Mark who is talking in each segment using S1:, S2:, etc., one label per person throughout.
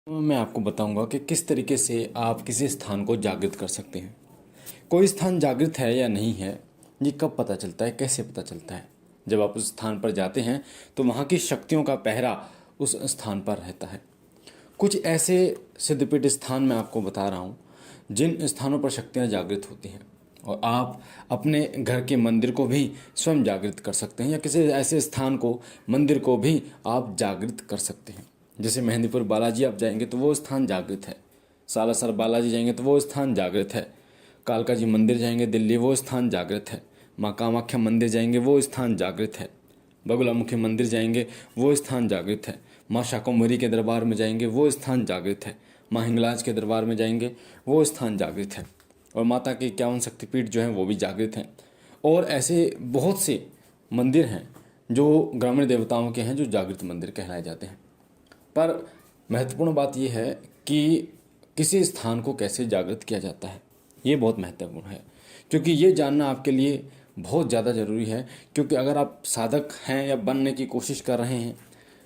S1: मैं आपको बताऊंगा कि किस तरीके से आप किसी स्थान को जागृत कर सकते हैं। कोई स्थान जागृत है या नहीं है, ये कब पता चलता है, कैसे पता चलता है? जब आप उस स्थान पर जाते हैं तो वहाँ की शक्तियों का पहरा उस स्थान पर रहता है। कुछ ऐसे सिद्धपीठ स्थान मैं आपको बता रहा हूँ जिन स्थानों पर शक्तियाँ जागृत होती हैं, और आप अपने घर के मंदिर को भी स्वयं जागृत कर सकते हैं, या किसी ऐसे स्थान को, मंदिर को भी आप जागृत कर सकते हैं। जैसे मेहंदीपुर बालाजी आप जाएंगे तो वो स्थान जागृत है, सालासर बालाजी जाएंगे तो वो स्थान जागृत है, कालका जी मंदिर जाएंगे दिल्ली वो स्थान जागृत है, माँ कामाख्या मंदिर जाएंगे वो स्थान जागृत है, बगुलामुखी मंदिर जाएंगे वो स्थान जागृत है, माँ शाकंभरी के दरबार में जाएंगे वो स्थान जागृत है, माँ हिंगलाज के दरबार में जाएंगे वो स्थान जागृत है, और माता के 51 शक्तिपीठ जो हैं वो भी जागृत हैं। और ऐसे बहुत से मंदिर हैं जो ग्रामीण देवताओं के हैं, जो जागृत मंदिर कहलाए जाते हैं। पर महत्वपूर्ण बात यह है कि किसी स्थान को कैसे जागृत किया जाता है, ये बहुत महत्वपूर्ण है, क्योंकि ये जानना आपके लिए बहुत ज़्यादा ज़रूरी है। क्योंकि अगर आप साधक हैं या बनने की कोशिश कर रहे हैं,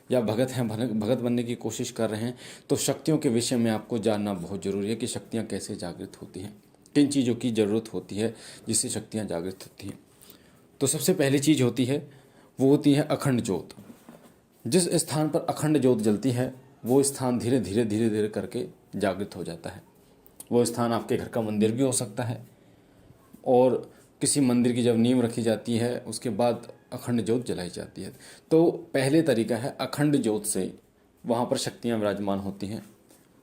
S1: या भगत हैं, भगत बनने की कोशिश कर रहे हैं, तो शक्तियों के विषय में आपको जानना बहुत ज़रूरी है कि शक्तियाँ कैसे जागृत होती हैं, किन चीज़ों की ज़रूरत होती है जिससे शक्तियाँ जागृत होती हैं। तो सबसे पहली चीज़ होती है, वो होती है अखंड ज्योत। जिस स्थान पर अखंड ज्योत जलती है वो स्थान धीरे धीरे धीरे धीरे करके जागृत हो जाता है। वो स्थान आपके घर का मंदिर भी हो सकता है, और किसी मंदिर की जब नींव रखी जाती है उसके बाद अखंड ज्योत जलाई जाती है। तो पहले तरीका है अखंड ज्योत से वहाँ पर शक्तियाँ विराजमान होती हैं,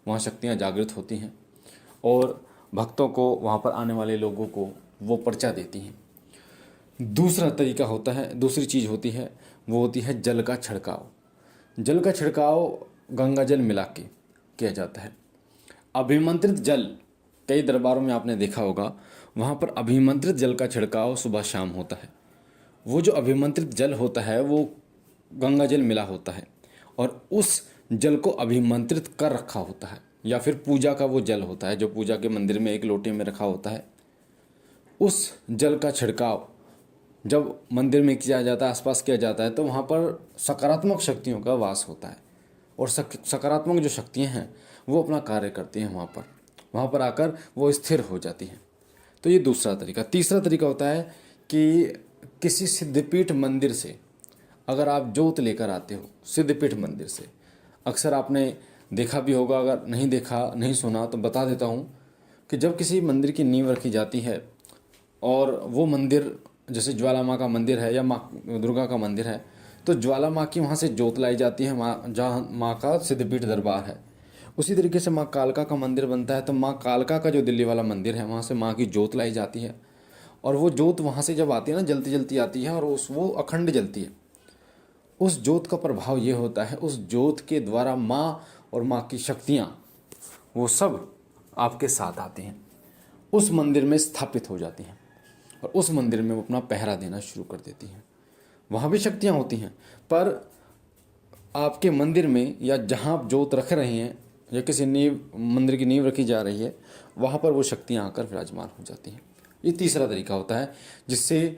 S1: वहाँ शक्तियाँ जागृत होती हैं, और भक्तों को, वहाँ पर आने वाले लोगों को वो पर्चा देती हैं। दूसरा तरीका होता है, दूसरी चीज़ होती है, वो होती है जल का छिड़काव। जल का छिड़काव गंगा जल मिला के किया जाता है। अभिमंत्रित जल, कई दरबारों में आपने देखा होगा, वहाँ पर अभिमंत्रित जल का छिड़काव सुबह शाम होता है। वो जो अभिमंत्रित जल होता है वो गंगा जल मिला होता है, और उस जल को अभिमंत्रित कर रखा होता है, या फिर पूजा का वो जल होता है जो पूजा के मंदिर में एक लोटे में रखा होता है। उस जल का छिड़काव जब मंदिर में किया जाता है, आसपास किया जाता है, तो वहाँ पर सकारात्मक शक्तियों का वास होता है, और सकारात्मक जो शक्तियाँ हैं वो अपना कार्य करती हैं वहाँ पर आकर वो स्थिर हो जाती हैं। तो ये दूसरा तरीका। तीसरा तरीका होता है कि किसी सिद्धपीठ मंदिर से अगर आप जोत लेकर आते हो, सिद्धपीठ मंदिर से, अक्सर आपने देखा भी होगा, अगर नहीं देखा, नहीं सुना तो बता देता हूँ कि जब किसी मंदिर की नींव रखी जाती है और वो मंदिर, जैसे ज्वाला माँ का मंदिर है या माँ दुर्गा का मंदिर है, तो ज्वाला माँ की वहाँ से जोत लाई जाती है, माँ जहाँ माँ का सिद्धपीठ दरबार है। उसी तरीके से माँ कालका का मंदिर बनता है, तो माँ कालका का जो दिल्ली वाला मंदिर है वहाँ से माँ की जोत लाई जाती है, और वो जोत वहाँ से जब आती है ना, जलती जलती आती है, और वो अखंड जलती है। उस जोत का प्रभाव ये होता है, उस जोत के द्वारा माँ और माँ की शक्तियाँ वो सब आपके साथ आती हैं, उस मंदिर में स्थापित हो जाती हैं, और उस मंदिर में वो अपना पहरा देना शुरू कर देती हैं। वहाँ भी शक्तियाँ होती हैं, पर आपके मंदिर में या जहाँ आप जोत रख रहे हैं, या किसी नींव, मंदिर की नींव रखी जा रही है, वहाँ पर वो शक्तियाँ आकर विराजमान हो जाती हैं। ये तीसरा तरीका होता है जिससे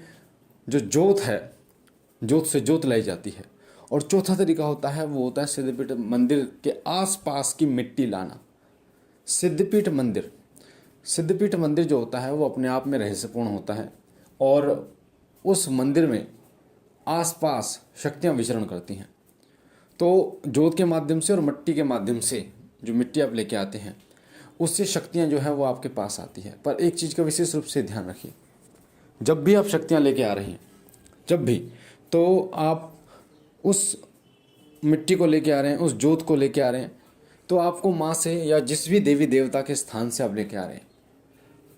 S1: जो जोत है, जोत से जोत लाई जाती है। और चौथा तरीका होता है, वो होता है सिद्धपीठ मंदिर के आसपास की मिट्टी लाना। सिद्धपीठ मंदिर, सिद्धपीठ मंदिर जो होता है वो अपने आप में रहस्यपूर्ण होता है, और उस मंदिर में आसपास शक्तियाँ विचरण करती हैं। तो जोत के माध्यम से और मिट्टी के माध्यम से, जो मिट्टी आप लेके आते हैं, उससे शक्तियाँ जो है वो आपके पास आती है। पर एक चीज़ का विशेष रूप से ध्यान रखिए, जब भी आप शक्तियाँ लेके आ रही हैं, जब भी, तो आप उस मिट्टी को लेके आ रहे हैं, उस जोत को लेके आ रहे हैं, तो आपको माँ से या जिस भी देवी देवता के स्थान से आप लेके आ रहे हैं,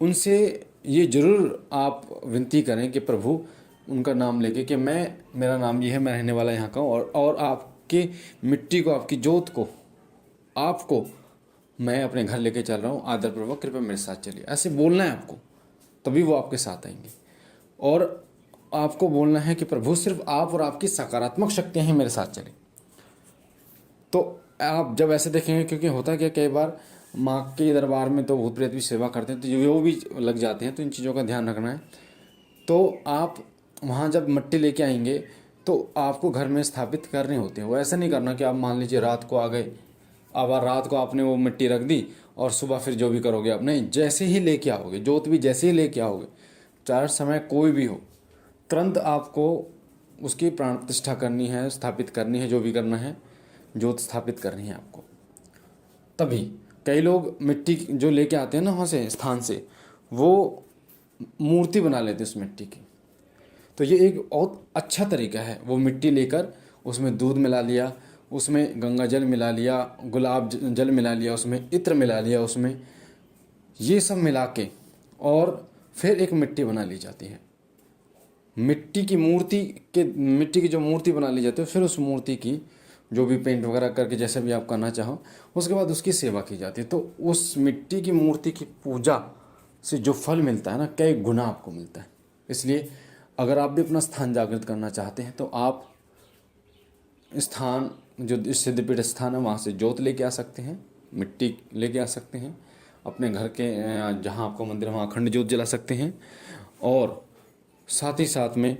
S1: उनसे ये ज़रूर आप विनती करें कि प्रभु, उनका नाम लेके कि मेरा नाम ये है, मैं रहने वाला यहाँ का हूँ, और आपकी मिट्टी को, आपकी जोत को, आपको मैं अपने घर लेके चल रहा हूँ, आदरपूर्वक कृपया मेरे साथ चलिए। ऐसे बोलना है आपको, तभी वो आपके साथ आएंगे। और आपको बोलना है कि प्रभु, सिर्फ आप और आपकी सकारात्मक शक्तियाँ ही मेरे साथ चलें। तो आप जब ऐसे देखेंगे, क्योंकि होता क्या, कई बार माँ के दरबार में तो भूत प्रेत भी सेवा करते हैं, तो वो भी लग जाते हैं, तो इन चीज़ों का ध्यान रखना है। तो आप वहाँ जब मिट्टी लेके आएंगे तो आपको घर में स्थापित करनी होती है। वो ऐसा नहीं करना कि आप मान लीजिए रात को आ गए अब रात को आपने वो मिट्टी रख दी और सुबह फिर जो भी करोगे आपने जैसे ही लेके आओगे, जोत भी जैसे ही लेके आओगे, चाहे समय कोई भी हो, तुरंत आपको उसकी प्राण प्रतिष्ठा करनी है, स्थापित करनी है, जो भी करना है, जोत स्थापित करनी है आपको। तभी कई लोग मिट्टी जो लेके आते हैं ना वहाँ से स्थान से, वो मूर्ति बना लेते हैं उस मिट्टी की। तो ये एक बहुत अच्छा तरीका है, वो मिट्टी लेकर उसमें दूध मिला लिया, उसमें गंगा जल मिला लिया, गुलाब जल मिला लिया, उसमें इत्र मिला लिया, उसमें ये सब मिला के और फिर एक मिट्टी बना ली जाती है। मिट्टी की जो मूर्ति बना ली जाती है, फिर उस मूर्ति की जो भी पेंट वगैरह करके जैसे भी आप करना चाहो, उसके बाद उसकी सेवा की जाती है। तो उस मिट्टी की मूर्ति की पूजा से जो फल मिलता है ना, कई गुना आपको मिलता है। इसलिए अगर आप भी अपना स्थान जागृत करना चाहते हैं तो आप स्थान, जो सिद्धपीठ स्थान है, वहाँ से जोत लेके आ सकते हैं, मिट्टी लेके आ सकते हैं, अपने घर के जहाँ आपको मंदिर है वहाँ अखंड जोत जला सकते हैं, और साथ ही साथ में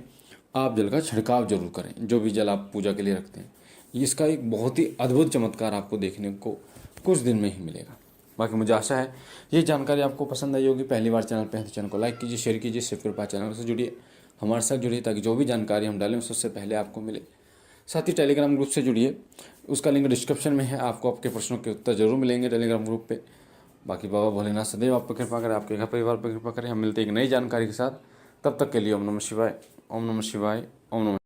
S1: आप जल का छिड़काव जरूर करें, जो भी जल आप पूजा के लिए रखते हैं। इसका एक बहुत ही अद्भुत चमत्कार आपको देखने को कुछ दिन में ही मिलेगा। बाकी मुझे आशा है ये जानकारी आपको पसंद आई होगी। पहली बार चैनल पे हैं तो चैनल को लाइक कीजिए, शेयर कीजिए, शिव कृपा चैनल से जुड़िए, हमारे साथ जुड़िए, ताकि जो भी जानकारी हम डालें उससे पहले आपको मिले। साथ ही टेलीग्राम ग्रुप से जुड़िए, उसका लिंक डिस्क्रिप्शन में है, आपको आपके प्रश्नों के उत्तर जरूर मिलेंगे टेलीग्राम ग्रुप पे। बाकी बाबा भोलेनाथ सदैव आप पर कृपा करें, आपके घर परिवार पर कृपा करें। हम मिलते हैं एक नई जानकारी के साथ, तब तक के लिए ओम नमः शिवाय, ओम नमः शिवाय, ओम नमः।